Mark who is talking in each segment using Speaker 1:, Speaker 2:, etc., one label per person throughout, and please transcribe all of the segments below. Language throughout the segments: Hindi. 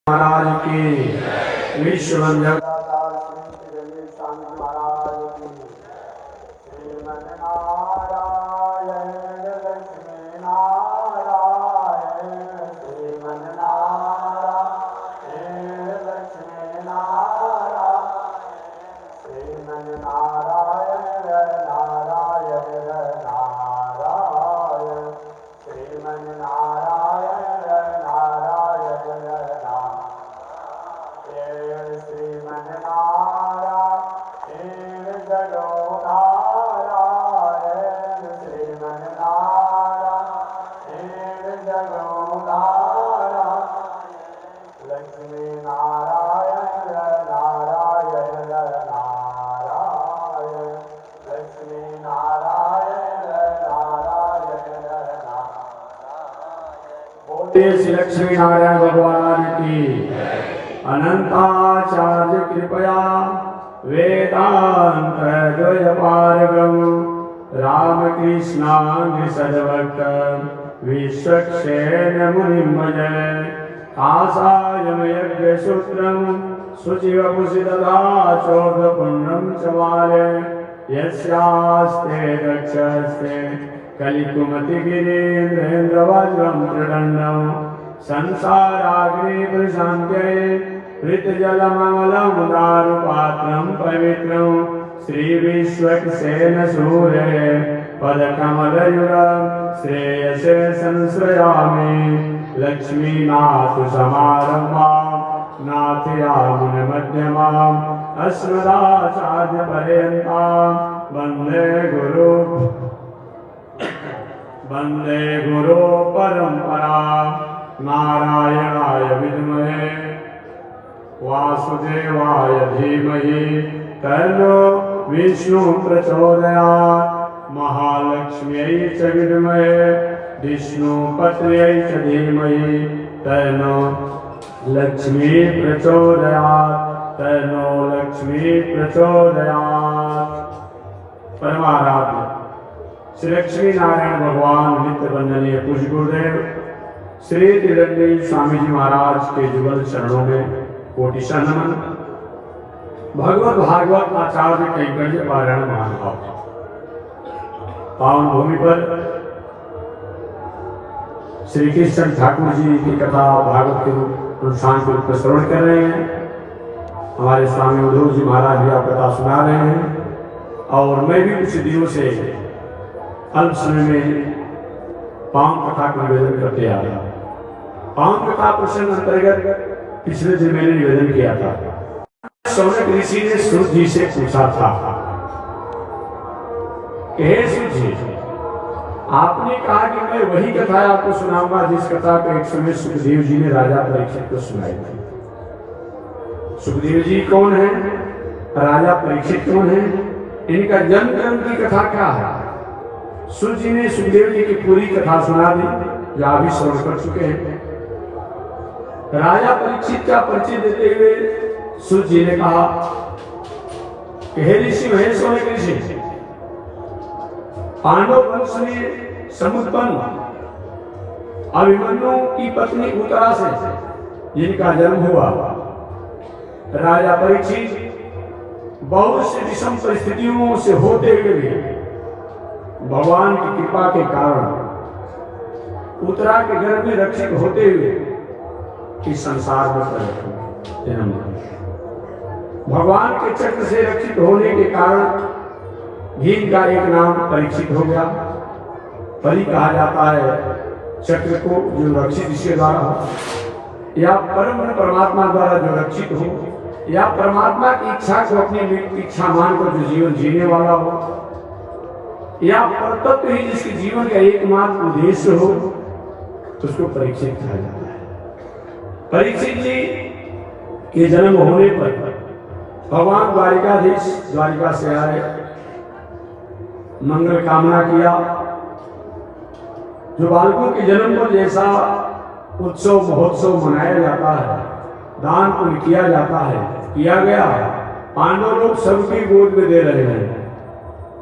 Speaker 1: महाराज की विश्व वंदक श्री लक्ष्मी नारायण भगवान की अनंताचार्य कृपया वेदांत द्वयपारगम रामकृष्णांग सदभक्त विश्वक्षेण मुनिं भजे कासायम यज्ञ सूत्रम शुचिवपुषि दधा चोर्धपुण्यं च माले यस्यास्ते दक्षस्ते कलिकुमति गिरीन्द्रेन्द्रवज्रं त्रिदण्डं संसाराग्नि प्रशान्त्यै हृतजलममलं दारुपात्रं पवित्रं श्रीविश्वक्सेन सूर्ये पदकमलयुगं श्रेयसे संश्रयामि लक्ष्मीनाथसमारम्भां नाथयामुनमध्यमाम् अस्मदाचार्यपर्यन्तां वन्दे गुरु परंपरा नारायणाय विद्महे वासुदेवाय धीमहि तन्नो विष्णु प्रचोदयात् महालक्ष्म्यै च विद्महे विष्णुपत्न्यै च धीमहि तन्नो लक्ष्मी प्रचोदयात् परमाराध्य श्री लक्ष्मी नारायण भगवान नित्य वंदनीय पूज्य गुरुदेव श्री त्रिदंडी स्वामी जी महाराज के जुगल चरणों में कोटि नमन। भगवत भागवत आचार्य कैंकर्य पारायण महानुभाव पावन भूमि पर श्री कृष्ण ठाकुर जी की कथा भागवत के अनुष्ठान के रूप में श्रवण कर रहे हैं। हमारे स्वामी उद्धव जी महाराज भी आप कथा सुना रहे हैं और मैं भी कुछ दिनों से अल्प समय में पावन कथा का निवेदन करते आ रहा। पावन कथा प्रसंग अंतर्गत पिछले दिन मैंने निवेदन किया था। शौनक ऋषि ने सूत जी से पूछा था, हे सूत जी, आपने कहा कि मैं वही कथा आपको सुनाऊंगा जिस कथा को एक समय सुखदेव जी ने राजा परीक्षित को सुनाई थी। सुखदेव जी कौन है, राजा परीक्षित कौन है, इनका जन्म कर्म की कथा क्या है। सूत जी ने सुखदेव जी की पूरी कथा सुना दी जो आप भी श्रवण कर चुके हैं। राजा परीक्षित का परिचय देते हुए सूत जी ने कहा कि हे ऋषि महेश शौनक ऋषि, पांडव वंश में समुत्पन्न अभिमन्यु की पत्नी उत्तरा से जिनका जन्म हुआ, राजा परीक्षित बहुत से विषम परिस्थितियों से होते हुए भी भगवान की कृपा के कारण उत्तरा के गर्भ में रक्षित होते हुए इस संसार में जन्म भगवान के चक्र से रक्षित होने के कारण भीम का एक नाम परीक्षित हो गया। परी कहा जाता है चक्र को जो रक्षित इसके द्वारा हो, या परम परमात्मा द्वारा जो रक्षित हो, या परमात्मा की इच्छा को अपनी इच्छा मानकर जो जीवन जीने वाला हो, या परतत्व ही जिसके जीवन का एकमात्र उद्देश्य हो, तो उसको परीक्षित कहा जाता है। परीक्षित जी के जन्म होने पर भगवान द्वारिकाधीश द्वारिका से आए, मंगल कामना किया। जो बालकों के जन्म पर जैसा उत्सव महोत्सव मनाया जाता है, दान पुण्य किया जाता है, किया गया। पांडव लोग सबकी गोद में दे रहे हैं,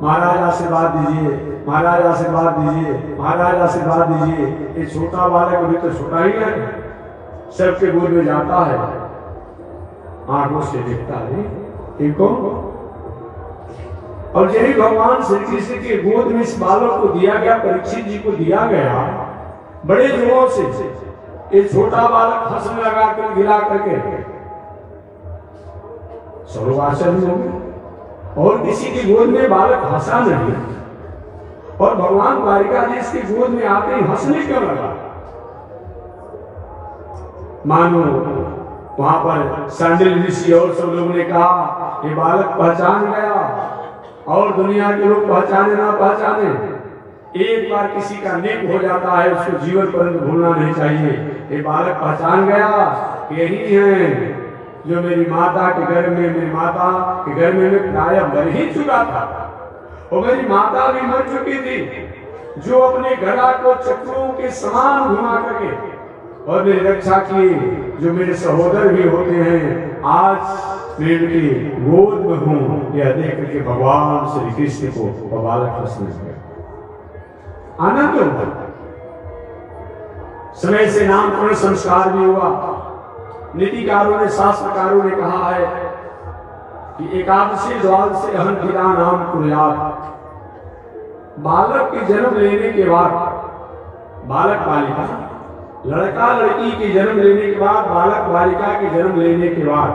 Speaker 1: महाराज आशीर्वाद दीजिए, महाराज आशीर्वाद दीजिए, महाराज आशीर्वाद दीजिए। ये छोटा बालक अभी तो छोटा ही है, सबके गोद में जाता है, आंखों से देखता है ये कौन? और यही भगवान श्री कृष्ण के गोद में इस बालक को दिया गया, परीक्षित जी को दिया गया। बड़े जोरों से ये छोटा बालक हंसने लगा कर गिरा करके सर्वासन हो गया, और किसी की गोद में बालक हंसा नहीं। और भगवान द्वारिकाधीश की गोद में आते ही हंसने क्यों लगा? मानो वहां पर सांडिल ऋषि और सब लोगों ने कहा ये बालक पहचान गया, और दुनिया के लोग पहचाने ना पहचाने, एक बार किसी का नेक हो जाता है उसको जीवन पर्यंत भूलना नहीं चाहिए। ये बालक पहचान गया, यही है जो मेरी माता के घर में, मेरी माता के घर में मैं प्रायः मर ही चुका था, और मेरी माता भी मर चुकी थी, जो अपने घड़ा को चक्रों के समान घुमा करके और मेरी रक्षा की, जो मेरे सहोदर भी होते हैं, आज मैं उनकी गोद में हूं। यह देख करके भगवान श्री कृष्ण को बालक हंसने लगा, आनंद हुआ। समय से नामकरण संस्कार भी हुआ। नीतिकारों ने, शास्त्रकारों ने कहा है कि एकादशी द्वादशी अहं पिता नाम कुर्यात्। बालक के जन्म लेने के बाद, बालक बालिका, लड़का लड़की के जन्म लेने के बाद, बालक बालिका के जन्म लेने के बाद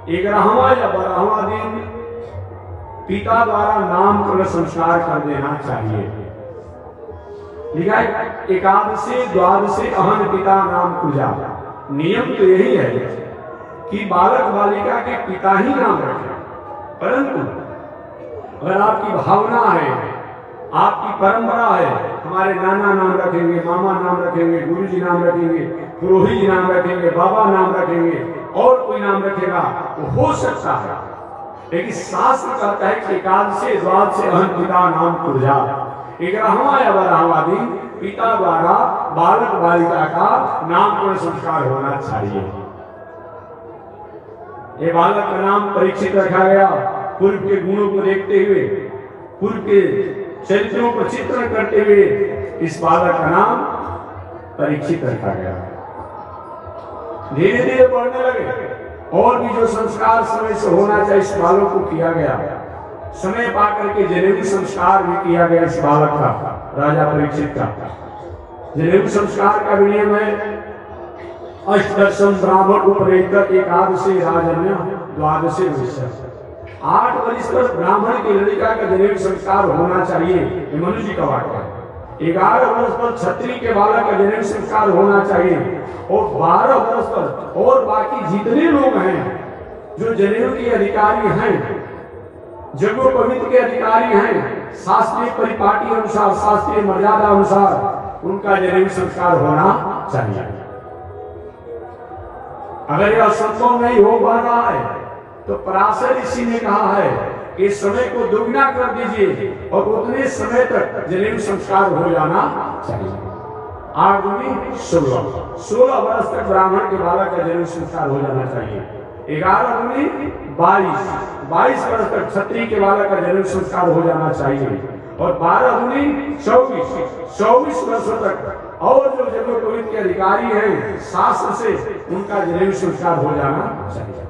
Speaker 1: 11वां या 12वां दिन पिता द्वारा नामकरण संस्कार कर देना चाहिए। लिखा है एकादशी द्वादशी अहं पिता नाम कुर्यात्। नियम तो यही है कि बालक बालिका के पिता ही नाम रखें, परंतु अगर आपकी भावना है, आपकी परंपरा है, हमारे नाना नाम रखेंगे, मामा नाम रखेंगे, गुरुजी नाम रखेंगे, पुरोहित जी नाम रखेंगे, बाबा नाम रखेंगे, और कोई नाम रखेगा, वो हो सकता है। लेकिन शास्त्र कहता है कि एकादशी द्वादशी अहं पिता नाम कुर्यात्। 11वां या 12वां दिन पिता द्वारा बालक बालिका का नामकरण संस्कार होना चाहिए। ये बालक का नाम परीक्षित रखा गया, पूर्व के गुणों को देखते हुए, पूर्व के चरित्रों को चित्रण करते हुए इस बालक का नाम परीक्षित रखा गया। धीरे धीरे बढ़ने लगे, और भी जो संस्कार समय से होना चाहिए इस बालक को किया गया। समय पाकर के जनेऊ संस्कार भी किया गया इस बालक का, राजा परीक्षित का। जनेऊ संस्कार का भी नियम है अष्टदशम ब्राह्मण उपरेत एकादशी राजन्य द्वादशी विषय। 8 वर्ष पर ब्राह्मण की लड़का का जनेऊ संस्कार होना चाहिए, ये मनु जी का वाक्य है। 11 वर्ष पर क्षत्रिय के बालक का जनेऊ संस्कार होना चाहिए, और 12 वर्ष पर और बाकी जितने लोग हैं जो जनेऊ के अधिकारी हैं, जगो पवित्र के अधिकारी हैं, शास्त्रीय परिपाटी अनुसार, शास्त्रीय मर्यादा अनुसार उनका जनेऊ संस्कार होना चाहिए। अगर यह संभव नहीं हो पा रहा है तो पराशर ऋषि ने कहा है कि समय को दुगना कर दीजिए और उतने समय तक जनेऊ संस्कार हो जाना चाहिए। 8 दूनी 16 वर्ष तक ब्राह्मण के बालक का जनेऊ संस्कार हो जाना चाहिए। 11 दूनी 22 वर्ष तक क्षत्रिय के बालक का जनेऊ संस्कार हो जाना चाहिए, और 12 दूनी 24 वर्षों तक और जो जगह पवित्र के अधिकारी हैं शास्त्र से उनका जनेऊ संस्कार हो जाना चाहिए।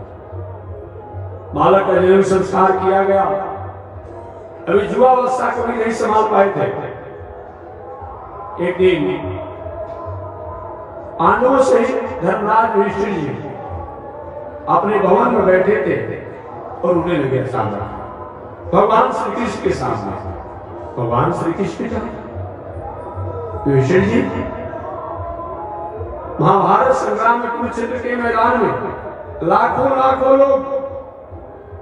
Speaker 1: बालक का जनेऊ संस्कार किया गया। अभी युवावस्था को भी नहीं संभाल पाए थे। एक दिन पांडवों से धर्मराज युधिष्ठिर जी अपने भवन में बैठे थे और उन्हें लगे सामना भगवान श्री कृष्ण के सामने। भगवान श्री कृष्ण का युधिष्ठिर जी महाभारत संग्राम में कुरुक्षेत्र के मैदान में लाखों लोग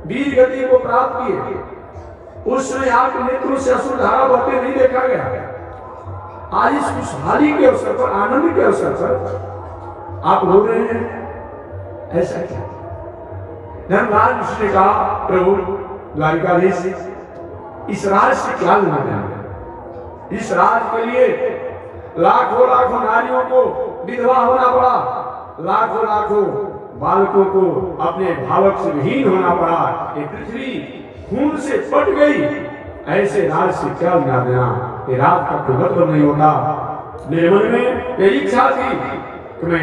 Speaker 1: वीर गति को प्राप्त किए। उस समय आपके नेत्रों से अश्रुधारा बहते नहीं देखा गया। आज इस खुशहाली के अवसर पर, आनंद के अवसर पर आप रो रहे हैं, ऐसा क्या? धर्मराज ऋषि ने कहा प्रभु द्वारिकाधीश, इस राज से क्या लेना देना? इस राज के लिए लाखों नारियों को विधवा होना पड़ा, लाखों बालकों को अपने भावक से विहीन होना पड़ा। ये पृथ्वी खून से पट गई। ऐसे राज से क्या लेना देना? ये राज का कोई मतलब नहीं होता। मेरे मन में यही इच्छा थी कि मैं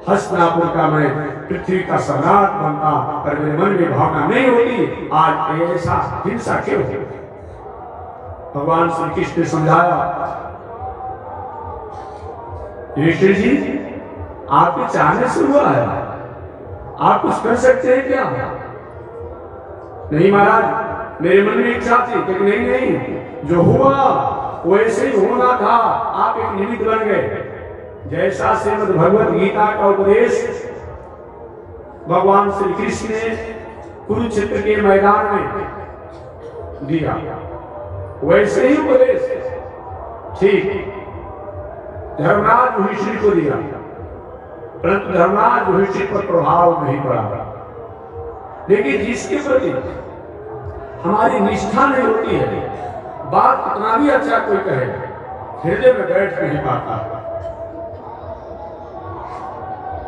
Speaker 1: हस्तिनापुर का मैं पृथ्वी का सम्राट बनता, पर मेरे मन में भावना नहीं होती। आज ऐसा हिंसा क्यों? भगवान श्री कृष्ण ने समझाया, युधिष्ठिर जी आपके चाहने से हुआ है, आप कुछ कर सकते हैं क्या? नहीं महाराज, मेरे मन में इच्छा थी, लेकिन नहीं, जो हुआ वो ऐसे ही होना था, आप एक निमित्त बन गए। जैसा श्रीमद् भगवत गीता का उपदेश भगवान श्री कृष्ण ने कुरुक्षेत्र के मैदान में दिया, वैसे ही उपदेश ठीक धर्मराज युधिष्ठिर को दिया, परंतु धर्मराज युधिष्ठिर पर प्रभाव नहीं पड़ा। लेकिन जिसके प्रति हमारी निष्ठा नहीं होती है, बात कितना भी अच्छा कोई कहे, हृदय में बैठ नहीं पाता।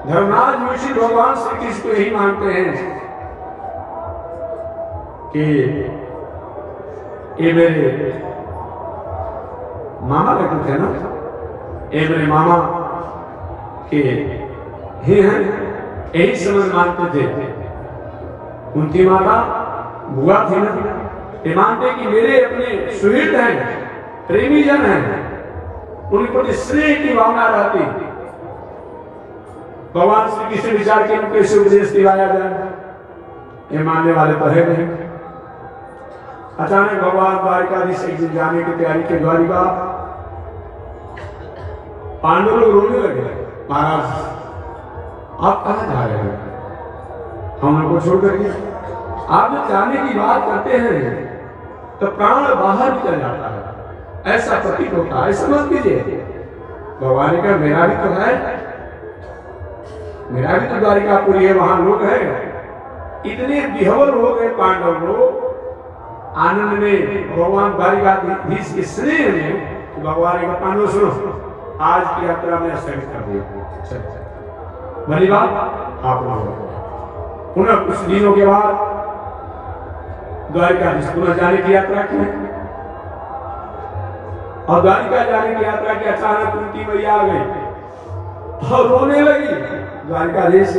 Speaker 1: धर्मराज युधिष्ठिर भगवान श्री कृष्ण को यही मानते हैं कि ये मेरे मामा लगते थे ना, ये मेरे मामा के ही हैं, यही समझ मानते थे। उनकी माता बुआ थी ना, ये मानते कि मेरे अपने सुहृद हैं, प्रेमी जन हैं, उन पर स्नेह की भावना रहती। भगवान श्री कृष्ण विचार के कैसे उपदेश दिलाया जाए, ये मानने वाले तो है नहीं। अचानक भगवान द्वारिकाधीश एक दिन जाने की तैयारी के द्वारिका, पांडव लोग रोने लगे, महाराज आप कहाँ जा रहे हैं, हम लोग को छोड़ करके? आप जब जाने की बात करते हैं तो प्राण बाहर निकल जाता है, ऐसा प्रतीत होता है, समझ लीजिए। भगवान का मेरा भी तो है, मेरा भी तो द्वारिकापुरी है, वहां लोग हैं। इतने विह्वल हो गए पांडव लोग आनंद में, भगवान द्वारिकाधीश के स्नेह में। भगवान का पांडव सुनो, आज की यात्रा में स्थगित कर दिया, भली बात आप लोग। पुनः कुछ दिनों के बाद द्वारिकाधीश पुनः जाने की यात्रा की, और द्वारिका जाने की यात्रा की अचानक कुंती मैया आ गई और रोने लगी। द्वारिकाधीश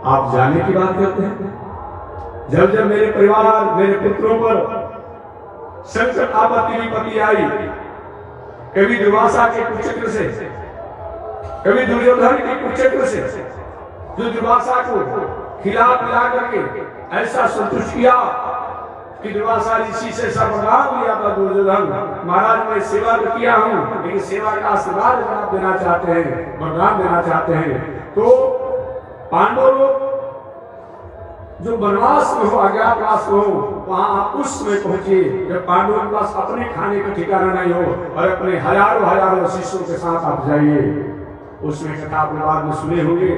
Speaker 1: आप जाने की बात करते हैं, जब जब मेरे परिवार मेरे पुत्रों पर संकट आपत्ति विपत्ति आई, कभी दुर्वासा के कुचक्र से, कभी दुर्योधन के कुचक्र से, जो दुर्वासा को खिला पिला करके ऐसा संतुष्ट किया कि दुर्वासा ऋषि से सब वरदान लिया था दुर्योधन महाराज, मैं सेवा तो किया हूं, लेकिन सेवा का आशीर्वाद आप देना चाहते हैं, वरदान देना चाहते हैं। तो पांडव लोग जो वनवास में हो, अज्ञातवास में हो, वहां उस समय पहुंचे जब पांडवों के पास अपने खाने का ठिकाना नहीं हो, और अपने हजारों हजारों शिष्यों के साथ आप जाइए। उसमें कथा अपने बाद में सुने होंगे,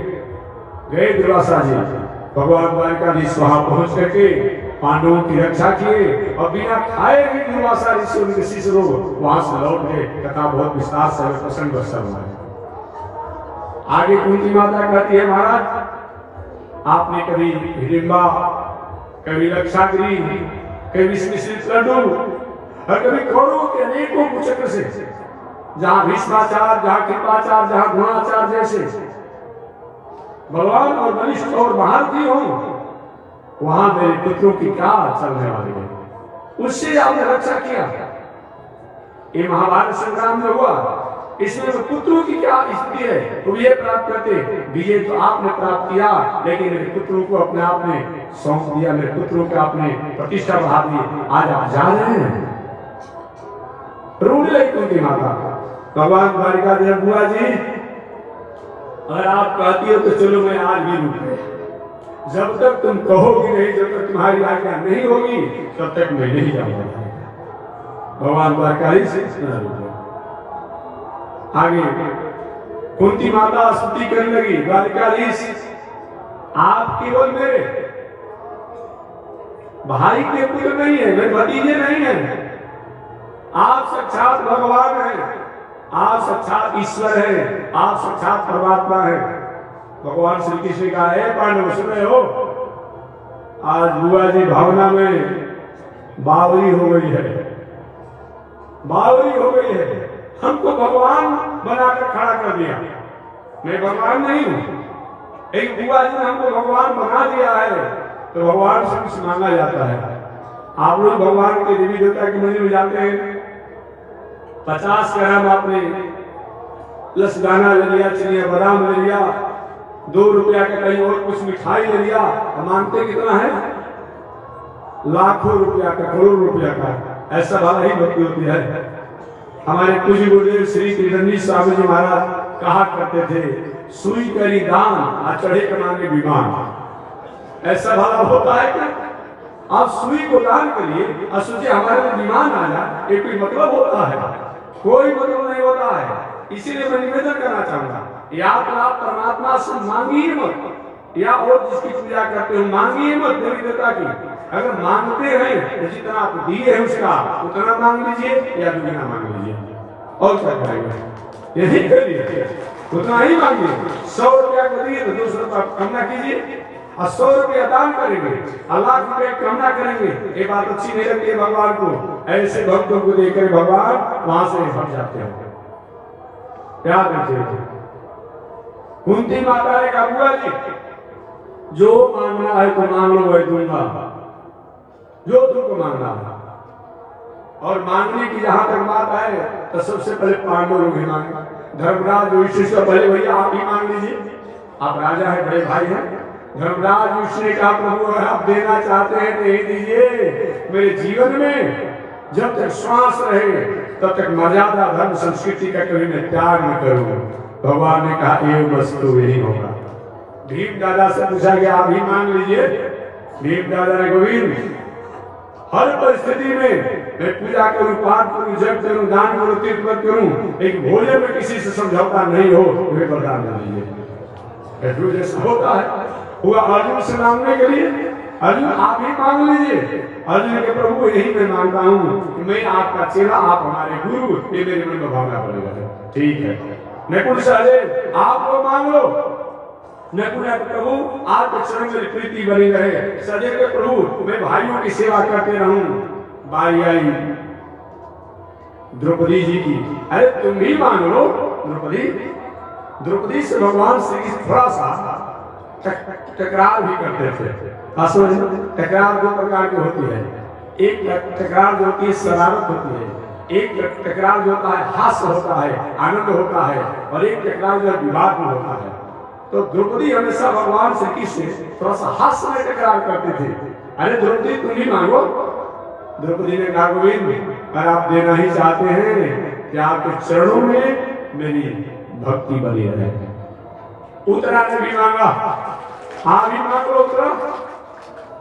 Speaker 1: गए दुर्वासा जी, भगवान द्वारिकाधीश वहां पहुंच करके पांडवों की रक्षा किए, और बिना खाए भी दुर्वासा ऋषि उनके शिष्य लोग वहां से लौट गए। कथा बहुत विस्तार से प्रसंग वर्षन है। आगे कुंती माता कहती है, महाराज आपने कभी हिडिंबा, कभी रक्षागिरी, कभी मिश्रित लड्डू, और कभी कौरवों के अनेकों कुचक्र से, जहां भीष्माचार्य, जहां कृपाचार्य, जहां द्रोणाचार्य जैसे भगवान और बलिष्ठ और महारथी हो, वहां मेरे पुत्रों की क्या चलने वाली है, उससे आपने रक्षा किया। ये महाभारत संग्राम में हुआ, इसमें पुत्रों की क्या स्थिति है, तो ये प्राप्त करते, विजय तो आपने प्राप्त किया, लेकिन मेरे पुत्रों को अपने आप में सौंप दिया, मेरे पुत्रों को आपने प्रतिष्ठा बढ़ा दी, आज आप जा रहे हैं। रोने लगी कुंती माता। भगवान द्वारिकाधीश, बुआ जी अगर आप कहती हो तो चलो मैं आज भी रुक गया, जब तक तुम कहोगी नहीं, जब तक तुम्हारी आज्ञा नहीं होगी, तब तक मैं नहीं जाऊंगा। भगवान द्वारिकाधीश आगे कुंती माता स्तुति करने लगी, द्वारिकाधीश आप केवल मेरे भाई के पुत्र नहीं है, मेरे भतीजे नहीं है, आप साक्षात भगवान हैं, आप साक्षात ईश्वर हैं, आप साक्षात परमात्मा हैं। भगवान श्री कृष्ण का है, पांडव सुन रहे हो, आज बुआ जी भावना में बावरी हो गई है, बावरी हो गई है, हमको भगवान बनाकर खड़ा कर दिया। मैं भगवान नहीं हूं, एक बुआ जी ने हमको भगवान बना दिया है तो भगवान से कुछ मांगा जाता है। आप लोग भगवान के देवी देवता के मंदिर में जाते हैं, 50 ग्राम आपने लसदाना ले लिया, चिनिया बादाम ले लिया, 2 रुपया का कहीं और कुछ मिठाई ले लिया, मांगते कितना है? लाखों रुपया का, करोड़ रुपया का। ऐसा वाला ही भक्ति होती है। हमारे पूज्य गुरुदेव श्री त्रिदंडी स्वामी जी महाराज कहा करते थे, सुई करी दान आ चढ़े कमाने विमान। ऐसा वाला होता है क्या? आप सुई को दान करिए और सोचिए हमारे में विमान आ जाए, ये कोई मतलब होता है? कोई मतलब नहीं होता है। इसीलिए मैं निवेदन करना चाहूंगा, या तो आप परमात्मा से मांगिए मत, या और जिसकी पूजा करते हो मांगिए मत देवी देवता की। अगर मांगते हैं तो जितना आप दिए हैं उसका उतना मांग लीजिए या दुगना मांग लीजिए, और क्या करेंगे? यही करिए, उतना ही मांगिए। 100 रुपया को दिए तो 200 रुपया कम ना कीजिए, और 100 रुपया दान करेंगे, लाख रुपया कम ना करेंगे। ये बात अच्छी नहीं लगती है भगवान को। ऐसे भक्तों को देखकर भगवान वहां से हट जाते हैं। याद रखिए, कुंती माता ने कहा, बुआ जी जो मांगना है तो मांग लो, वही दूंगा, जो तुमको मांगना है। और मांगने की जहां तक बात है तो सबसे पहले पांडव लोग ही मांगे। धर्मराज युधिष्ठिर से पहले भैया आप ही मांग लीजिए, आप राजा है, बड़े भाई हैं। धर्मराज युधिष्ठिर ने कहा, प्रभु अगर आप देना चाहते हैं तो यही दीजिए। मेरे जीवन में जब तक श्वास रहे तब तक मर्यादा धर्म संस्कृति का कभी मैं त्याग न करूं। भगवान ने कहा, ये वस्तु यही होगा। भीम दादा से पूछा गया, आप ही मांग लीजिए। भीम दादा ने, गोविंद हर परिस्थिति में मैं पूजा करूं, पाठ करूं, जप करूं, दान करूं, तीर्थ करूं, एक भोजन में किसी से समझौता नहीं हो, मुझे वरदान दे दीजिए। जैसा होता है हुआ अर्जुन से मांगने के लिए, अर्जुन आप ही मांग लीजिए। अर्जुन के, प्रभु यही मैं मांगता हूँ कि मैं आपका चेला, आप हमारे गुरु, ये मेरे मन में भावना बनेगा। ठीक है। नकुल सहदेव आप लोग मांग लो। नकुल प्रभु आपके चरण में प्रीति बनी रहे। सहदेव के, प्रभु मैं भाइयों की सेवा करते रहूं। बारी आई द्रौपदी जी की, अरे तुम भी मांग लो। द्रौपदी से भगवान श्री थोड़ा सा टकरार भी करते थे। टकरार 2 प्रकार की होती है। एक टकरार जो होती है शरारत होती है, एक टकरार जो होता है हास्य होता है, आनंद होता है, और एक टकरार जो विवाद में होता है। तो द्रौपदी हमेशा भगवान श्री कृष्ण थोड़ा सा हास्य में टकरार करते थे। अरे द्रौपदी तुम ही मांगो। द्रौपदी ने कहा, गोविंद अगर आप देना ही चाहते हैं कि आपके चरणों में मेरी भक्ति बनी रहे। उत्तरा ने भी मांगा, आप भी मांगो। उत्तरा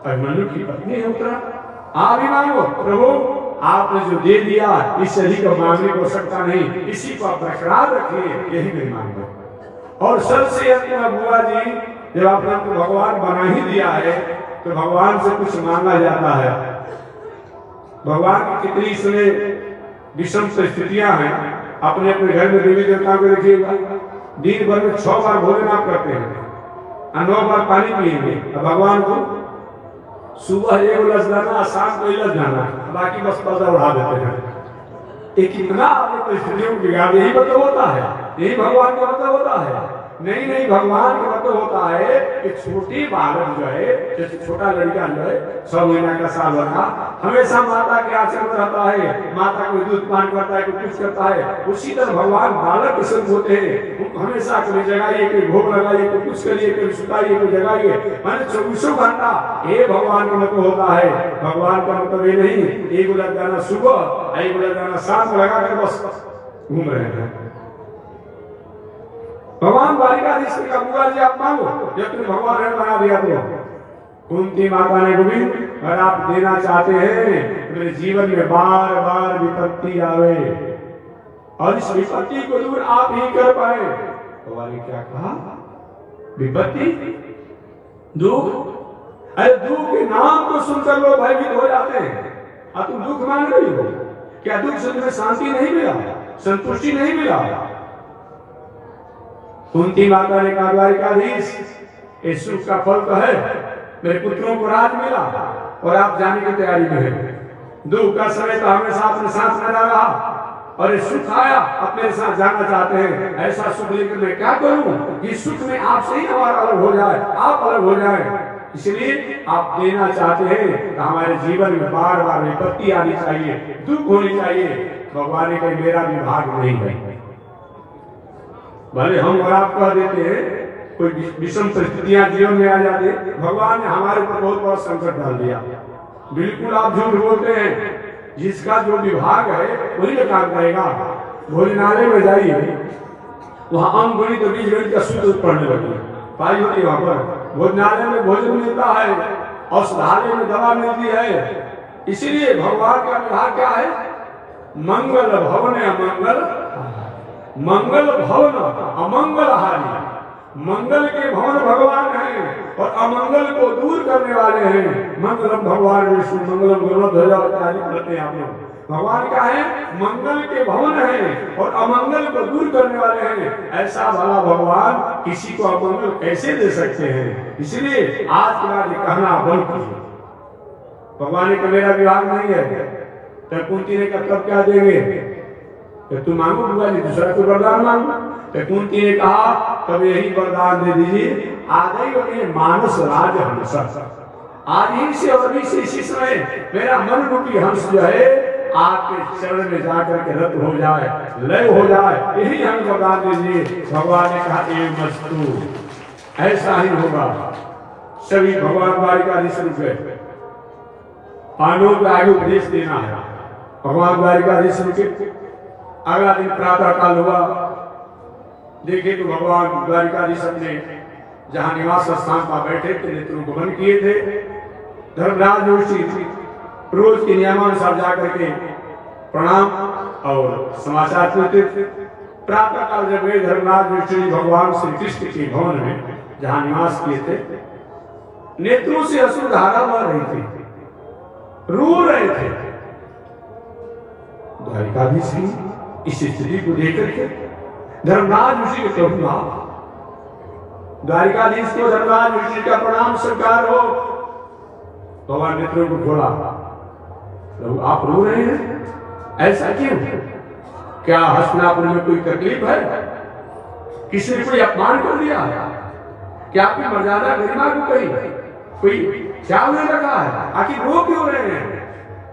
Speaker 1: अभिमन्यु की पत्नी है उत्तरा, आप भी मांगो। प्रभु आपने जो दे दिया इससे अधिक मांगने को सकता नहीं, इसी को आप बरकरार रखिए, यही मेरी मांग है। और सबसे अंतिम बुआ जी, जब आपने हमको भगवान बना ही दिया है तो भगवान से कुछ मांगा जाता है। भगवान की कितनी इसमें विषम परिस्थितियां हैं। अपने अपने घर में देवी देवताओं को देखिएगा, दिन भर में 6 बार भोजन आप करते हैं, 9 बार पानी पिएंगे। भगवान को सुबह 1 गिलास जाना, शाम को 1 गिलास जाना, बाकी बस पर्दा उड़ा देते हैं। एक कितना आपने परिस्थितियों को बिगाड़, यही मतलब होता है, यही भगवान का मतलब होता है। नहीं, भगवान का मतलब होता है कि छोटी बालक जो है, जैसे छोटा लड़का जो है 6 महीना का, साल भर का, हमेशा माता के आचरण में रहता है, माता को दूध पान करता है, कुछ करता है। उसी तरह भगवान बालक के संग होते हैं। हमेशा कभी जगाइए, कभी भोग लगाइए, कभी कुछ करिए, कभी सुताइए, कभी जगाइए, मैंने 24 घंटा ये भगवान का मतलब होता है। भगवान का मतलब ये नहीं 1 गिलास जाना सुबह, 1 गिलास जाना शाम को लगा कर बस घूम रहे हैं। भगवान द्वारिकाधीश का, बुआ जी आप मांगो, जब तुम भगवान ने बना दिया तो। कुंती माता ने, गोविंद अगर आप देना चाहते हैं तो मेरे जीवन में बार बार विपत्ति आवे और इस विपत्ति को दूर आप ही कर पाए। भगवान ने क्या कहा? विपत्ति, दुख। अरे दुख के नाम को सुनकर लोग भयभीत हो जाते हैं। अब तुम दुख मांग रही हो, क्या दुख से तुम्हें शांति नहीं मिला, संतुष्टि नहीं मिला? कुंती माता ने कहा, द्वारिकाधीश इस सुख का फल तो है, मेरे पुत्रों को राज मिला और आप जाने की तैयारी में हैं। दुख का समय तो हमेशा अपने साथ में रहा और ये सुख आया, आप मेरे साथ जाना चाहते हैं, ऐसा सुख लेकर मैं क्या करूं कि सुख में आपसे ही हमारा अलग हो जाए, आप अलग हो जाए। इसलिए आप देना चाहते हैं तो हमारे जीवन में बार बार विपत्ति आनी चाहिए, दुख होनी चाहिए। भगवान ने कहा मेरा विभाग नहीं है। भले हम और आप कह देते हैं कोई विषम परिस्थितियां जीवन में आ जाती, भगवान ने हमारे ऊपर बहुत बड़ा संकट डाल दिया। बिल्कुल आप झूठ बोलते हैं। जिसका जो विभाग है वही तो काम करेगा। भोजनालय में जाइए, वहां अंक गणित और बीज गणित का सूत्र पढ़ने लगे, पाई होती वहां पर। भोजनालय में भोजन मिलता है, औषधालय में दवा मिलती है। इसीलिए भगवान का विभाग क्या है? मंगल भवन अमंगल, मंगल भवन अमंगल हारी। मंगल के भवन भगवान हैं और अमंगल को दूर करने वाले हैं। मंगलम भगवान विष्णु मंगलम गुरुध्वजा इत्यादि करते हैं आप लोग। भगवान का है मंगल के भवन है और अमंगल को दूर करने वाले हैं। ऐसा भला भगवान किसी को अमंगल कैसे दे सकते हैं? इसलिए आज के बाद कहना बंद कीजिए, भगवान ने कहा मेरा विभाग नहीं है। तब कुंती ने कहा तब क्या देंगे? तो तुम मांगो बुआ जी, दूसरा कोई वरदान मांगो। तो कुंती ने कहा तब यही वरदान दे दीजिए, आदि मानस राज हंस। आज ही से और अभी से इसी समय मेरा मन रूपी हंस जो है आपके चरण में जाकर के रत हो जाए, लय हो जाए, यही हम वरदान दीजिए। भगवान ने कहा ए मस्तु, ऐसा ही होगा। सभी भगवान द्वारिकाधीश रूप गए, पांडवों को आगे उपदेश देना है। भगवान द्वारिकाधीश रूप अगला दिन प्रातः काल हुआ, देखे तो भगवान द्वारिकाधीश ने जहां निवास स्थान पर बैठे थे, नेत्रों को बंद किए थे। धर्मराज जोशी रोज के नियमानुसार जाकर के प्रणाम और समाचार सुनते थे। प्रातः काल जब वे धर्मराज जोशी भगवान श्री कृष्ण के भवन में जहां निवास किए थे, नेत्रों से अश्रुधारा बह रही थी, रो रहे थे। द्वारिकाधीश इस स्थिति को देख के धर्मराज ऋषि को कहूंगा, द्वारिकाधीश को धर्मराज ऋषि का प्रणाम स्वीकार हो। भगवान नेत्रों को खोला, आप रो रहे हैं, ऐसा क्यों? क्या हस्तिनापुर में कोई तकलीफ है? किसी ने कोई अपमान कर दिया? क्या आपकी मर्यादा गरिमा को कहीं कोई ख्याल नहीं रखा है? आखिर रो क्यों रहे हैं?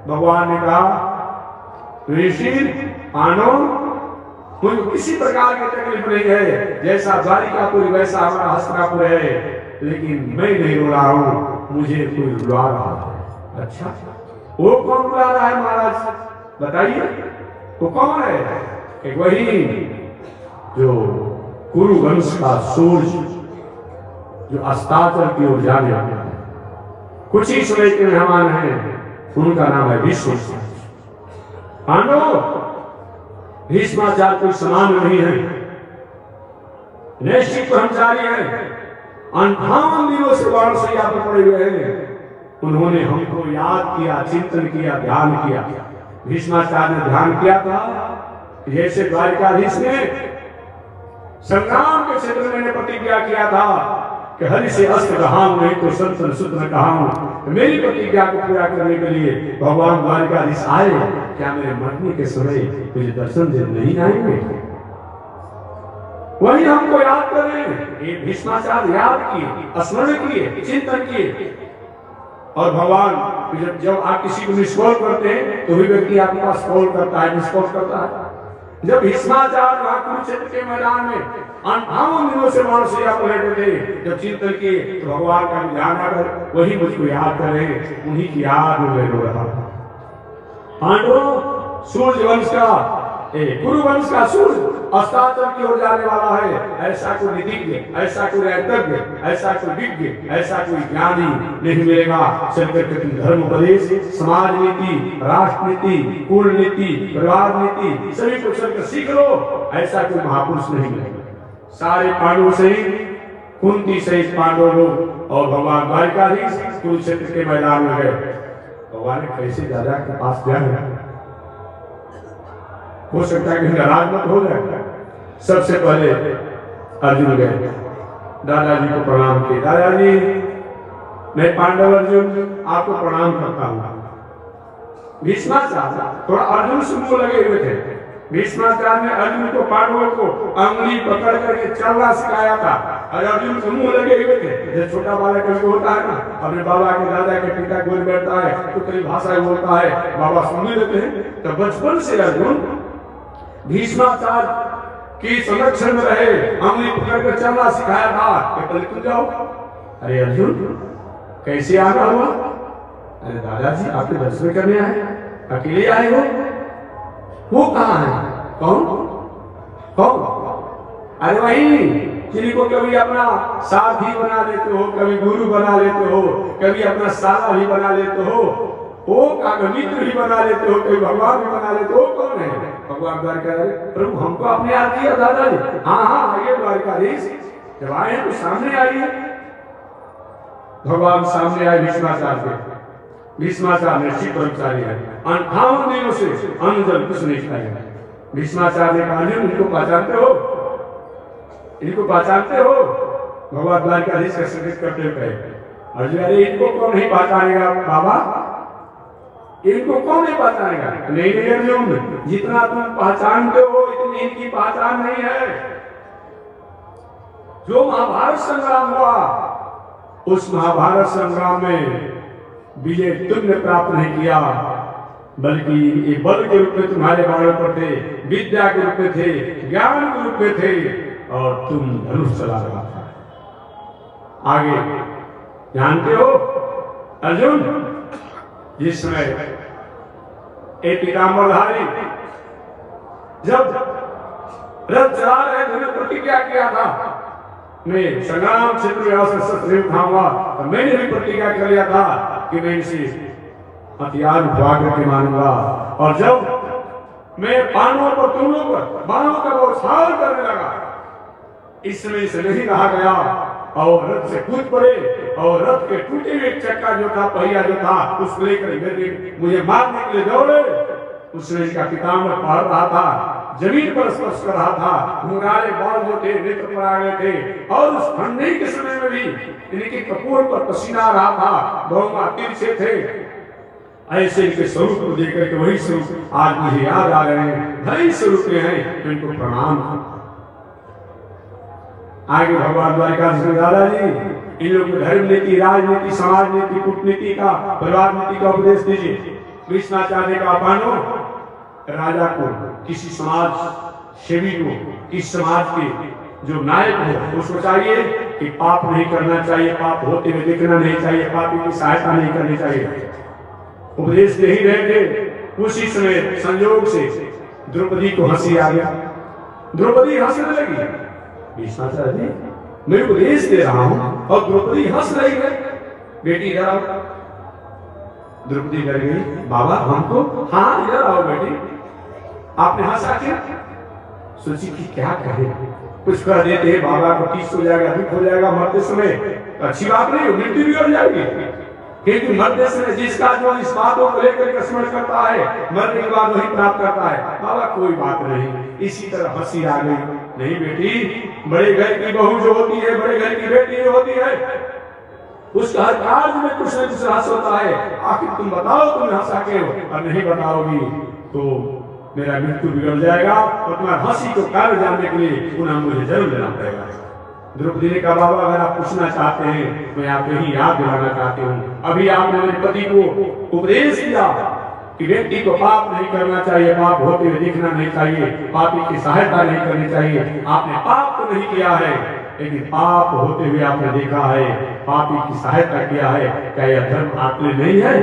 Speaker 1: भगवान ने कहा ऋषि पांडव, मुझे किसी प्रकार की तकलीफ नहीं है। जैसा द्वारिकापुर वैसा हमारा हस्तिनापुर है, लेकिन मैं नहीं रो रहा हूं, मुझे कोई रुला रहा है। अच्छा, वो कौन रुला रहा है महाराज? बताइए, वो कौन है? एक वही जो कुरु वंश का सूर्य जो अस्ताचल की ओर जाने वाला है, कुछ ही समय के मेहमान हैं, उनका नाम है विश्व। पांडव भीष्माचार्य कोई समान नहीं है, निश्चित ब्रह्मचारी है, 58 दिनों से बाणशैया पर पड़े हुए हैं। उन्होंने हमको याद किया, चिंतन किया, ध्यान किया। भीष्माचार्य ने ध्यान किया था, जैसे द्वारिकाधीश ने संग्राम के क्षेत्र में प्रतिज्ञा किया था कि हरि से अस्त्र कहाऊं, नहीं तो संतन सूत्र कहाऊं। मेरी प्रतिज्ञा को पूरा करने के लिए भगवान द्वारिकाधीश आए। क्या मेरे मरने के समय मुझे दर्शन दे नहीं आएंगे? वही हमको याद कर रहे हैं। ये भीष्माचार्य याद किए, स्मरण किए, चिंतन किए। और भगवान जब आप किसी को मिसकॉल करते हैं तो वही व्यक्ति आपके पास कॉल करता है, मिसकॉल करता है। जब भीष्माचार्य वहां कुरुक्षेत्र के मैदान में 58 दिनों से बाणशैया पर बैठे थे, जब चिंतन किए तो भगवान का ध्यान आकर वही मुझको याद कर रहे, उन्हीं की याद में रो रहा था। पांडव सूर्य वंश का, कुरु वंश का सूर्य अस्ताचल की ओर जाने वाला है। ऐसा कोई निधिज्ञ, ऐसा कोई रैतज्ञ, ऐसा कोई विज्ञ, ऐसा कोई ज्ञानी नहीं मिलेगा। धर्म उपदेश, समाज नीति, राष्ट्र नीति, कुल नीति, परिवार नीति सभी को चलकर सीख लो, ऐसा कोई महापुरुष नहीं मिलेगा। सारे पांडवों से ही, कुंती सहित पांडव लोग और भगवान द्वारिकाधीश कुरुक्षेत्र के मैदान में गए। भगवान ने कैसे दादा के पास जाए, हो सकता है कि नाराज मत हो जाए। सबसे पहले अर्जुन गए, दादाजी को प्रणाम किए। दादाजी, मैं पांडव अर्जुन आपको प्रणाम करता हूँ। भीष्माचार्य थोड़ा अर्जुन से मुंह लगे हुए थे, भीष्माचार्य ने अर्जुन को, पांडवों को अंगुली पकड़ करके चलना सिखाया था। और अर्जुन के मुंह लगे हुए थे, जैसे छोटा बालक कभी होता है ना, अपने बाबा के दादा के पिता गोद बैठता है तो कई भाषा बोलता है, बाबा सुन लेते हैं। तो बचपन से अर्जुन भीष्माचार्य की संरक्षण में रहे, अंगुली पकड़ कर चलना सिखाया था कि पहले तुम जाओ। अरे अर्जुन कैसे आना हुआ? अरे दादाजी आपके दर्शन करने आए, अकेले आए हो? वो कहाँ है? कौन कौन? अरे वही जिनको कभी अपना साथी बना लेते हो, कभी गुरु बना लेते हो, कभी अपना साला भी बना लेते हो, वो का मित्र भी बना लेते हो, कभी भगवान भी बना लेते हो। कौन है? भगवान द्वारका प्रभु हमको आपने याद किया दादाजी। हाँ हाँ आइए द्वारकाधीश, जब आए तो सामने आइए। भगवान सामने आए भीष्माचार्य के। भीष्माचार्य निश्चित ब्रह्मचारी है, 58 दिनों से अन्न जल कुछ नहीं खाया। भीष्माचार्य ने कहा इनको पहचानते हो? इनको पहचानते हो? भगवान द्वारकाधीश का संकेत करते हुए अर्जुन, अरे इनको कौन नहीं पहचानेगा बाबा, इनको कौन नहीं पहचानेगा? नहीं नहीं अर्जुन, जितना तुम पहचानते हो इतनी इनकी पहचान नहीं है। जो महाभारत संग्राम हुआ, उस महाभारत संग्राम में विजय तुमने प्राप्त नहीं किया, बल्कि ये बल के रूप में तुम्हारे बाणों पर थे, विद्या के रूप में थे, ज्ञान के रूप में थे, और तुम धनुष चला रहा था। आगे जानते हो अर्जुन, जिस समय एक पीताम्बरधारी जब रथ चला रहे थे, प्रतिज्ञा किया था मैं संग्राम क्षेत्र में शस्त्र उठाऊंगा, और मैंने भी प्रतिज्ञा कर लिया था कि मैं इसे हथियार उठवा करके मानूंगा। और जब मैं पांडवों पर, तुम लोग पर बाणों का बौछार करने लगा, इस समय से नहीं रहा गया और रथ से कूद पड़े, और रथ के टूटे हुए चक्का जो था, पहिया जो था, उसको लेकर मुझे मारने के लिए दौड़े। उसने इसका पीताम्बर पहन रहा था, जमीन पर स्पर्श कर रहा था, मुंगारे बाल जो थे नेत्र पर आ गए थे, और उस ठंडे के समय में भी इनके कपूर पर पसीना आ रहा था, बहुमा तिरछे थे। ऐसे इनके स्वरूप को देख करके वही स्वरूप आज मुझे याद आ रहे हैं, वही स्वरूप के हैं, तो इनको प्रणाम। आगे भगवान द्वारकाधीश दादाजी इन लोगों को धर्म नीति, राजनीति, समाज नीति, कूटनीति का, परिवार नीति का उपदेश दीजिए। भीष्माचार्य का पानो राजा को, किसी समाज सेवी को, किस समाज के जो नायक हो, उसको चाहिए कि पाप नहीं करना चाहिए, पाप होते हुए देखना नहीं चाहिए, पापी की सहायता नहीं करनी चाहिए। उपदेश दे ही रहे थे, उसी समय संयोग से द्रौपदी को हंसी आ गया। द्रौपदी हंसने लगी। भीष्माचार्य जी मैं उपदेश दे रहा हूं और द्रौपदी हंस रही है, बेटी इधर आओ। द्रौपदी डर गई, बाबा हमको? हाँ इधर आओ बेटी। आपने हंसा क्या? सोची कि क्या कहे, कुछ कह देते बाबा को टीस हो जाएगा, दुख हो जाएगा मरते समय, अच्छी बात नहीं, मृत्यु भी हो जाएगी। क्योंकि मरते समय जिसका जो इस बातों को लेकर स्मरण करता है, मरने के बाद वही प्राप्त करता है। बाबा कोई बात नहीं। इसी तरह हंसी आ गई। नहीं बेटी, बड़े घर की बहू जो होती है, बड़े घर की बेटी जो होती है, उसका हर कार्य में कुछ न कुछ रस होता है। आखिर तुम बताओ, तुम हंसा के हो, और नहीं बताओगी तो मेरा मृत्यु बिगड़ जाएगा, और तुम्हारा हंसी को कार्य जानने के लिए पुनः मुझे जरूर लेना पड़ेगा। द्रौपदी ने कहा बाबा अगर आप पूछना चाहते हैं, मैं आपको यही याद दिलाना चाहती हूँ, अभी आपने मेरे पति को उपदेश दिया कि व्यक्ति को पाप नहीं करना चाहिए, पाप होते हुए दिखना नहीं चाहिए, पापी की सहायता नहीं करनी चाहिए। आपने पाप तो नहीं किया है, लेकिन पाप होते हुए आपने देखा है, पापी की सहायता किया है। क्या यह धर्म आपके नहीं है?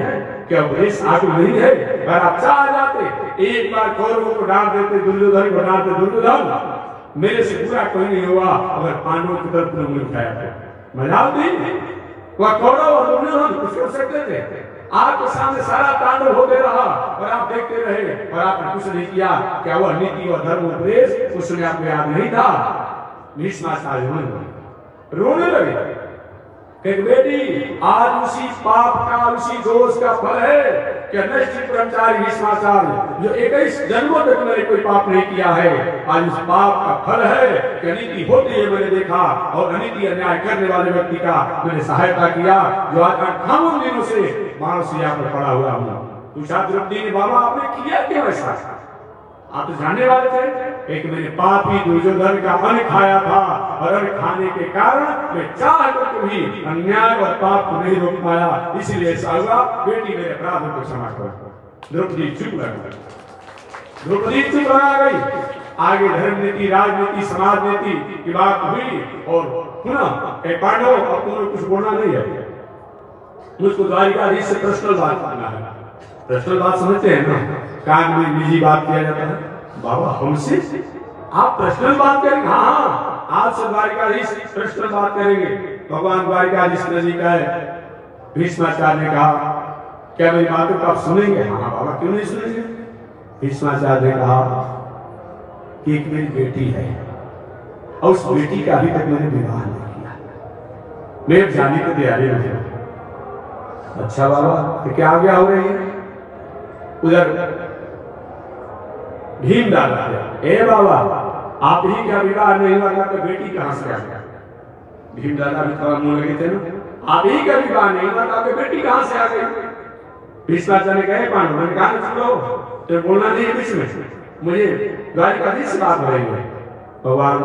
Speaker 1: क्या उपदेश आपको नहीं है? अगर आप चाह जाते एक बार कौरवों को डांट देते, दुर्योधन को डांटते, दुर्योधन मेरे से बुरा कोई नहीं हुआ अगर पांडवों की तरफ उंगली उठाया था। मजाक नहीं, वह कौरव और दुर्योधन कुछ कर सकते थे। आपके सामने सारा तांडव होते रहा और आप देखते रहे और आपने कुछ नहीं किया। क्या वह नीति और धर्म उपदेश उस समय आपको याद नहीं था? भीष्माचार्य रोने लगे। बेटी आज उसी पाप का, उसी दोष का फल है कि नैष्ठिक ब्रह्मचारी भीष्माचार्य जो 21 जन्मों तक मैंने कोई पाप नहीं किया है, आज उस पाप का फल है कि अनीति होती है मैंने देखा, और अनीति अन्याय करने वाले व्यक्ति का मैंने सहायता किया, जो आज 58 दिनों से मानसिया पर पड़ा हुआ हूँ। पूछा द्रौपदी ने बाबा आपने किया क्यों ऐसा? आप तो जानने वाले थे, एक मेरे पापी दुर्योधन का अन्न खाया था और अन्न खाने के कारण मैं चाह कर भी अन्याय और पाप को नहीं रोक पाया, इसलिए ऐसा हुआ। बेटी मेरे अपराधों को क्षमा करो। द्रौपदी चुप लगा गई। आगे धर्म नीति, राजनीति, समाज नीति की बात हुई और पुनः पांडव और तुम्हें कुछ बोलना नहीं है, मुझको द्वारिकाधीश से पर्सनल बात करना है। पर्सनल बात समझते हैं ना, कान में निजी बात किया जाता है। बाबा हमसे आप पर्सनल बात करेंगे? हाँ, आपसे द्वारिकाधीश पर्सनल बात करेंगे। भगवान द्वारिकाधीश नजदीक है। भीष्माचार्य ने कहा, क्या मेरी बातों को आप सुनेंगे? हाँ बाबा, क्यों नहीं सुनेंगे? भीष्माचार्य ने कहा कि एक मेरी बेटी है और उस बेटी का अभी तक मैंने विवाह नहीं किया, मैं जाने को तैयारी नहीं हूं। अच्छा बाबा, तो क्या आज्ञा हो रही है? उधर भीम दादा, ए बाबा आप ही का विवाह नहीं हुआ तो बेटी कहां से आ गया? भीम दादा भी थोड़ा मुंह लगे थे ना, आप ही का विवाह नहीं हुआ तो बेटी कहां से आ गई? भीष्माचार्य ने कहे, पांडव ने कहा सुनो, तो बोलना नहीं बीच में, मुझे द्वारिकाधीश से बात हो रही है। भगवान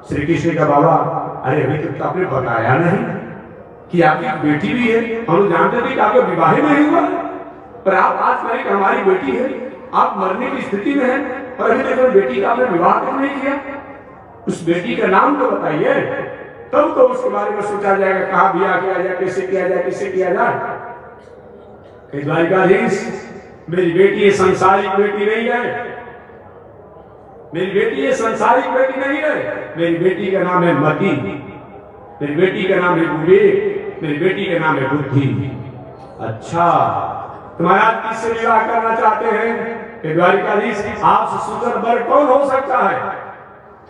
Speaker 1: श्री कृष्ण का बाबा, अरे अभी तक तो आपने बताया नहीं कि आपकी बेटी भी है। हम जानते थे कि आपका विवाह नहीं हुआ, पर आप आज कहें कि हमारी बेटी है, आप मरने की स्थिति में हैं और अभी तक बेटी का आपने विवाह क्यों नहीं किया? उस बेटी का नाम तो बताइए, तब तो उसके बारे में सोचा जाएगा कहाँ ब्याह किया जाए, कैसे किया जाए, किसे किया जाए। द्वारिकाधीश, मेरी बेटी ये संसारिक बेटी नहीं है, मेरी बेटी ये संसारिक बेटी नहीं है। मेरी बेटी का नाम है मति, मेरी बेटी का नाम है विवेक, मेरी बेटी का नाम है बुद्धि। अच्छा, तुम्हारा किससे विवाह करना चाहते हैं? कि द्वारिकाधीश, आपसे सुंदर वर कौन हो सकता है?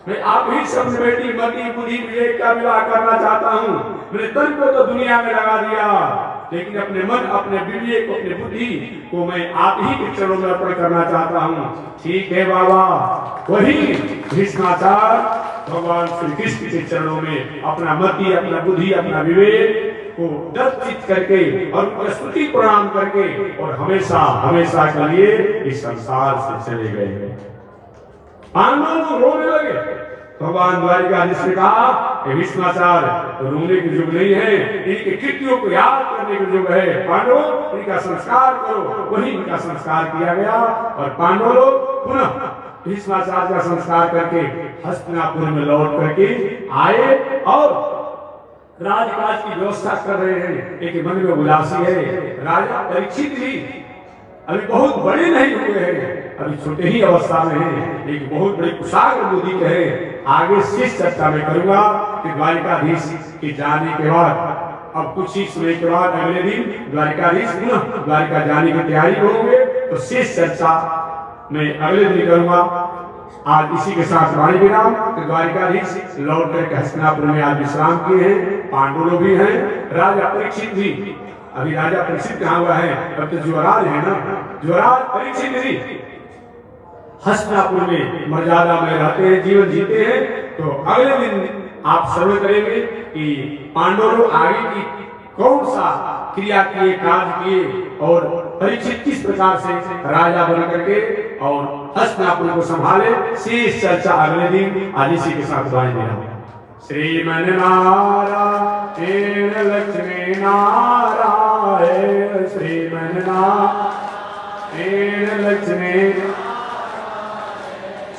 Speaker 1: मैं आप ही सब बेटी मति, बुद्धि, विवेक का विवाह करना चाहता हूँ। मेरे तन को तो दुनिया में लगा दिया, लेकिन अपने मन, अपने विवेक, अपने बुद्धि को मैं आप ही के चरणों में अर्पण करना चाहता हूँ। ठीक है बाबा। वही भीष्माचार्य भगवान श्री कृष्ण के चरणों में अपना मति, अपना बुद्धि, अपना विवेक को दत्त करके और प्रस्तुति प्रणाम करके और हमेशा हमेशा के लिए इस संसार से चले गए। पांडव को रोने लगे। भगवान द्वारिकाधीश ने कहा, भीष्माचार्य रोने की युग नहीं है, इनके कृत्यों को याद करने की युग है। पांडव, इनका संस्कार करो। वही इनका संस्कार किया गया और पांडव लोग पुनः भीष्माचार्य का संस्कार करके हस्तिनापुर में लौट करके आए और राजकाज की व्यवस्था कर रहे हैं। एक मन में उदासी है। राजा परीक्षित भी अभी बहुत बड़े नहीं हुए हैं, अभी छोटे ही अवस्था में हैं, एक बहुत बड़ी कुशाग्र बुद्धि के हैं। आगे शेष चर्चा में करूंगा कि द्वारिकाधीश के जाने के बाद, अब कुछ ही समय के बाद अगले दिन द्वारिकाधीश पुनः द्वारिका जाने की तैयारी होंगे, तो शेष चर्चा मैं अगले दिन करूंगा। आज इसी के साथ वाणी विराम। तो द्वारिकाधीश लौट करके हस्तिनापुर में आज विश्राम किए हैं। पांडव लोग भी हैं, राजा परीक्षित भी। अभी राजा परीक्षित कहाँ हुआ है? अब तो युवराज है ना, युवराज परीक्षित भी हस्तिनापुर में मर्यादा में रहते हैं, जीवन जीते हैं। तो अगले दिन आप सर्वे करेंगे कि पांडव लोग आगे की कौन सा क्रिया किए, कार्य किए और परीक्षित किस प्रकार से राजा बन करके और हस्तिनापुर को संभाले। शेष चर्चा अगले दिन आज इसी के साथ वाणी विराम। श्रीमन नारायण लक्ष्मी नारायण, श्रीमन नारायण लक्ष्मी,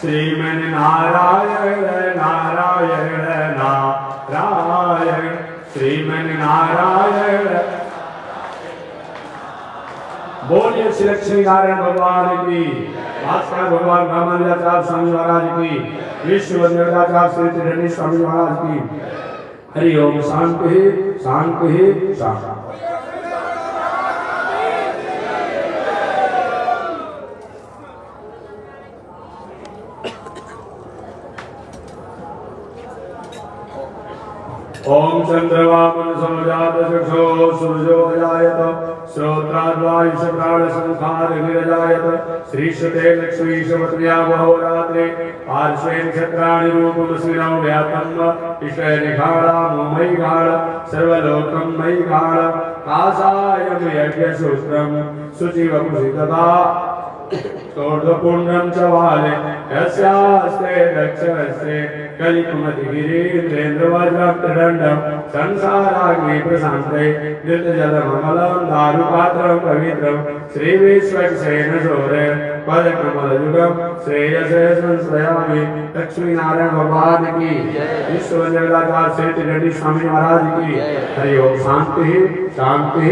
Speaker 1: श्रीमन नारायण नारायण नारायण, श्रीमन नारायण। बोलिए श्री लक्ष्मी नारायण भगवान की, भास्कर भगवान रामानुजाचार्य स्वामी महाराज की, विश्व वंदनाचार्य श्री त्रिवेणी स्वामी महाराज की। हरि ओम। शांति शांति शांति। ओम चंद्रवामन समजात चक्षो सूर्योदयायत श्रोत्राद्वायुष प्राण संखार विरजायत श्रीशते लक्ष्मी शमत्र्या महोरात्रे पार्श्वे नक्षत्राणि रूपमस्मिनौ व्यापन्न ईश्वरे निघाड़ा मोमयि घाड़ सर्वलोकं मयि घाड़ कासायं यज्ञसूत्रं शुचिवपुषितता शोर्धपुण्ड्रं च वाले यस्यास्ते दक्षस्ते कलिकुमतिगिरीन्द्रेन्द्रवज्रं त्रिदण्डं संसाराग्नि प्रशान्ते धृतजलममलं दारुपात्रं पवित्रं श्रीविश्वक्सेनशौर्य पदकमलयुगं श्रेयसे संश्रयामि। लक्ष्मीनारायण भगवान की, विश्व जगदाचार्य श्री त्रिवेणी स्वामी महाराज की। हरि ओम। शांति शांति।